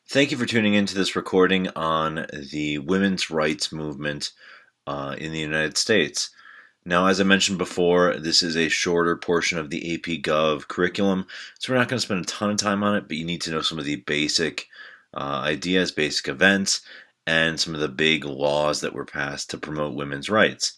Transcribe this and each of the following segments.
Thank you for tuning into this recording on the women's rights movement in the United States. Now, as I mentioned before, this is a shorter portion of the AP Gov curriculum, so we're not going to spend a ton of time on it, but you need to know some of the basic ideas, basic events, and some of the big laws that were passed to promote women's rights.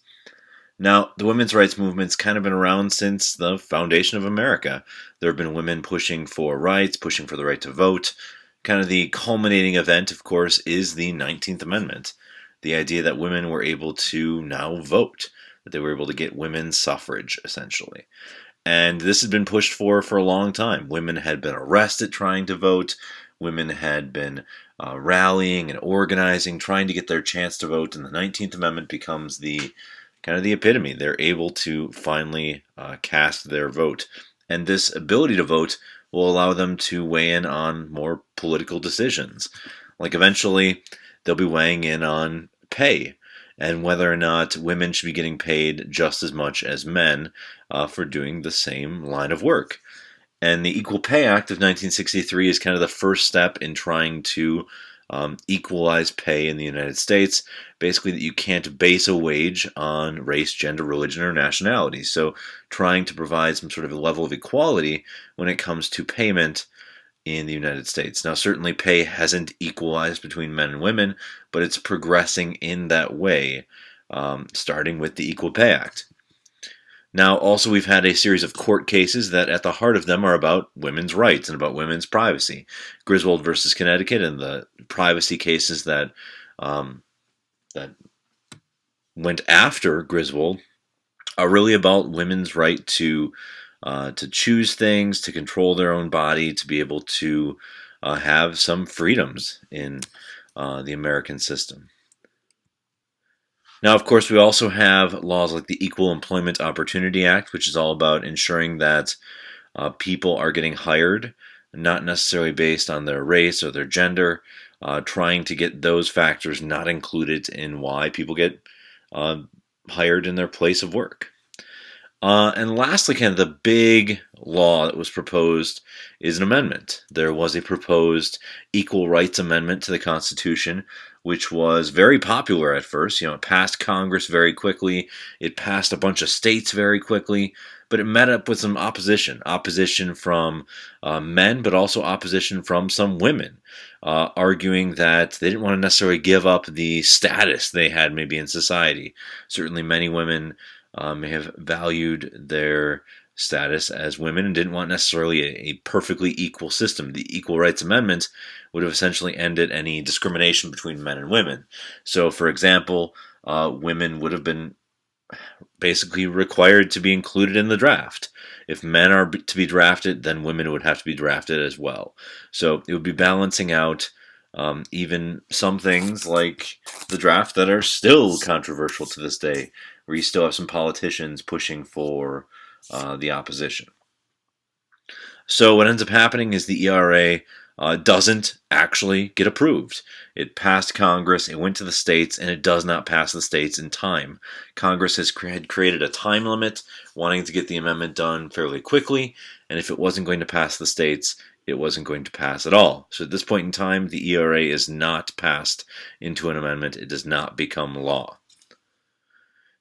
Now, the women's rights movement's kind of been around since the foundation of America. There have been women pushing for rights, pushing for the right to vote. Kind of the culminating event, of course, is the 19th Amendment. The idea that women were able to now vote, that they were able to get women's suffrage, essentially. And this had been pushed for a long time. Women had been arrested trying to vote. Women had been rallying and organizing, trying to get their chance to vote. And the 19th Amendment becomes the kind of the epitome. They're able to finally cast their vote. And this ability to vote will allow them to weigh in on more political decisions. Like eventually, they'll be weighing in on pay and whether or not women should be getting paid just as much as men for doing the same line of work. And the Equal Pay Act of 1963 is kind of the first step in trying to equalize pay in the United States. Basically, that you can't base a wage on race, gender, religion, or nationality. So trying to provide some sort of a level of equality when it comes to payment in the United States. Now, certainly pay hasn't equalized between men and women, but it's progressing in that way, starting with the Equal Pay Act. Now, also, we've had a series of court cases that at the heart of them are about women's rights and about women's privacy. Griswold versus Connecticut and the privacy cases that went after Griswold are really about women's right to choose things, to control their own body, to be able to have some freedoms in the American system. Now, of course, we also have laws like the Equal Employment Opportunity Act, which is all about ensuring that people are getting hired, not necessarily based on their race or their gender, trying to get those factors not included in why people get hired in their place of work. And lastly, kind of the big law that was proposed is an amendment. There was a proposed Equal Rights Amendment to the Constitution, which was very popular at first. It passed Congress very quickly. It passed a bunch of states very quickly, but it met up with some opposition from men, but also opposition from some women, arguing that they didn't want to necessarily give up the status they had maybe in society. Certainly many women may have valued their status as women and didn't want necessarily a perfectly equal system. The Equal Rights Amendment would have essentially ended any discrimination between men and women. So, for example, women would have been basically required to be included in the draft. If men are to be drafted, then women would have to be drafted as well. So it would be balancing out even some things like the draft that are still controversial to this day, where you still have some politicians pushing for the opposition. So what ends up happening is the ERA doesn't actually get approved. It passed Congress, it went to the states, and it does not pass the states in time. Congress has created a time limit, wanting to get the amendment done fairly quickly, and if it wasn't going to pass the states, it wasn't going to pass at all. So at this point in time, the ERA is not passed into an amendment. It does not become law.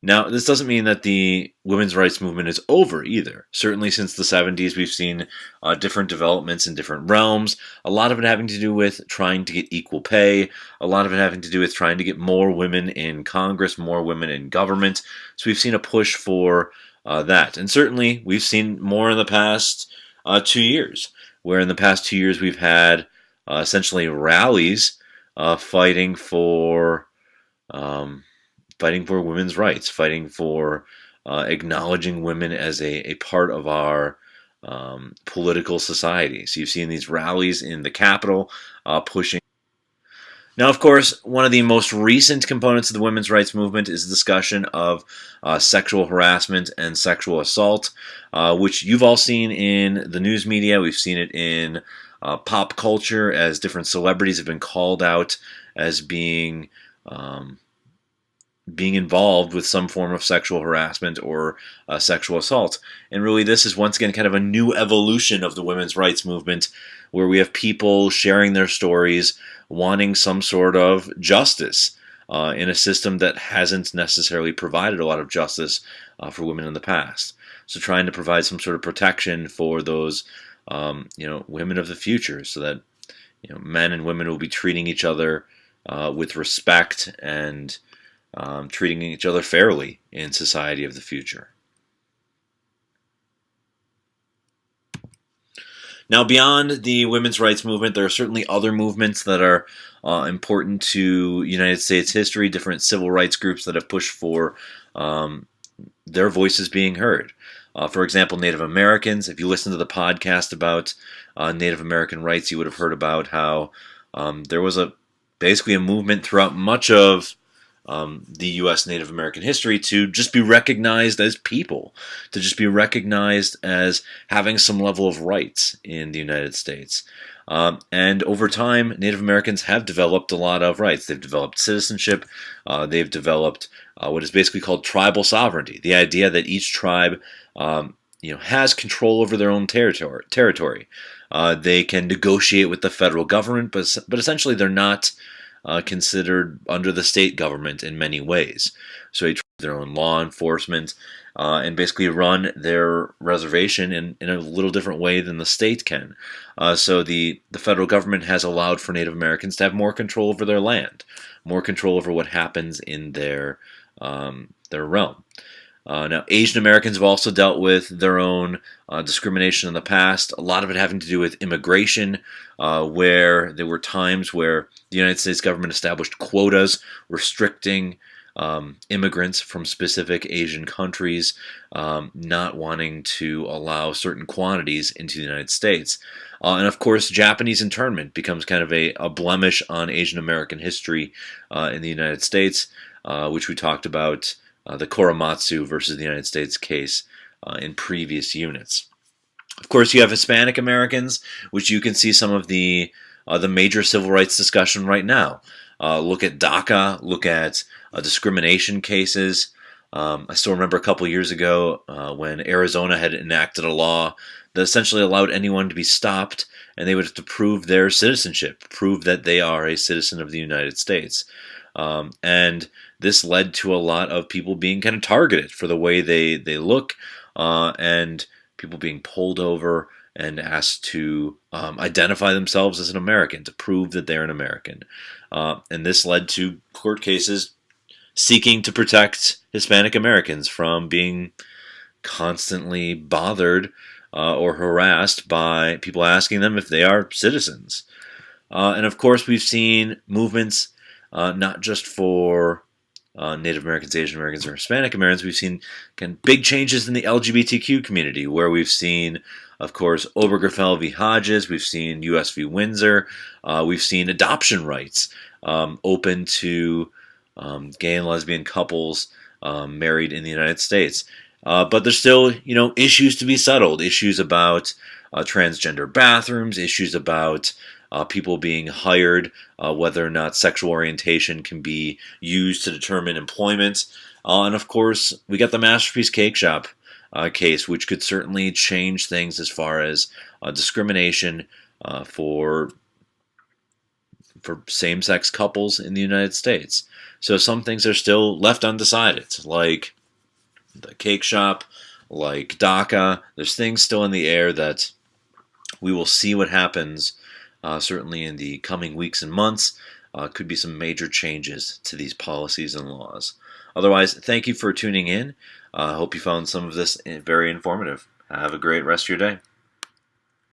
Now, this doesn't mean that the women's rights movement is over either. Certainly since the 70s, we've seen different developments in different realms, a lot of it having to do with trying to get equal pay, a lot of it having to do with trying to get more women in Congress, more women in government. So we've seen a push for that. And certainly we've seen more in the past 2 years, where in the past 2 years we've had essentially rallies fighting for women's rights, fighting for acknowledging women as a part of our political society. So you've seen these rallies in the Capitol pushing. Now, of course, one of the most recent components of the women's rights movement is the discussion of sexual harassment and sexual assault, which you've all seen in the news media. We've seen it in pop culture as different celebrities have been called out as being involved with some form of sexual harassment or sexual assault. And really this is once again kind of a new evolution of the women's rights movement, where we have people sharing their stories, wanting some sort of justice in a system that hasn't necessarily provided a lot of justice for women in the past. So trying to provide some sort of protection for those, women of the future, so that men and women will be treating each other with respect and treating each other fairly in society of the future. Now, beyond the women's rights movement, there are certainly other movements that are important to United States history, different civil rights groups that have pushed for their voices being heard. For example, Native Americans. If you listen to the podcast about Native American rights, you would have heard about how there was basically a movement throughout much of the U.S. Native American history to just be recognized as people, to just be recognized as having some level of rights in the United States. And over time, Native Americans have developed a lot of rights. They've developed citizenship. They've developed what is basically called tribal sovereignty, the idea that each tribe has control over their own territory. They can negotiate with the federal government, but essentially they're not considered under the state government in many ways. So they have their own law enforcement and basically run their reservation in a little different way than the state can. So the federal government has allowed for Native Americans to have more control over their land, more control over what happens in their realm. Now, Asian Americans have also dealt with their own discrimination in the past, a lot of it having to do with immigration, where there were times where the United States government established quotas restricting immigrants from specific Asian countries, not wanting to allow certain quantities into the United States. And of course, Japanese internment becomes kind of a blemish on Asian American history in the United States, which we talked about. The Korematsu versus the United States case in previous units. Of course, you have Hispanic Americans, which you can see some of the major civil rights discussion right now. Look at DACA, look at discrimination cases. I still remember a couple years ago when Arizona had enacted a law that essentially allowed anyone to be stopped, and they would have to prove their citizenship, prove that they are a citizen of the United States. And this led to a lot of people being kind of targeted for the way they look, and people being pulled over and asked to identify themselves as an American, to prove that they're an American. And this led to court cases seeking to protect Hispanic Americans from being constantly bothered or harassed by people asking them if they are citizens. And of course, we've seen movements not just for Native Americans, Asian Americans, or Hispanic Americans. We've seen big changes in the LGBTQ community, where we've seen, of course, Obergefell v. Hodges. We've seen U.S. v. Windsor. We've seen adoption rights open to gay and lesbian couples married in the United States. But there's still, issues to be settled. Issues about transgender bathrooms. Issues about people being hired, whether or not sexual orientation can be used to determine employment. And of course, we got the Masterpiece Cake Shop case, which could certainly change things as far as discrimination for same-sex couples in the United States. So some things are still left undecided, like the cake shop, like DACA. There's things still in the air that we will see what happens. Certainly in the coming weeks and months, could be some major changes to these policies and laws. Otherwise, thank you for tuning in. I hope you found some of this very informative. Have a great rest of your day.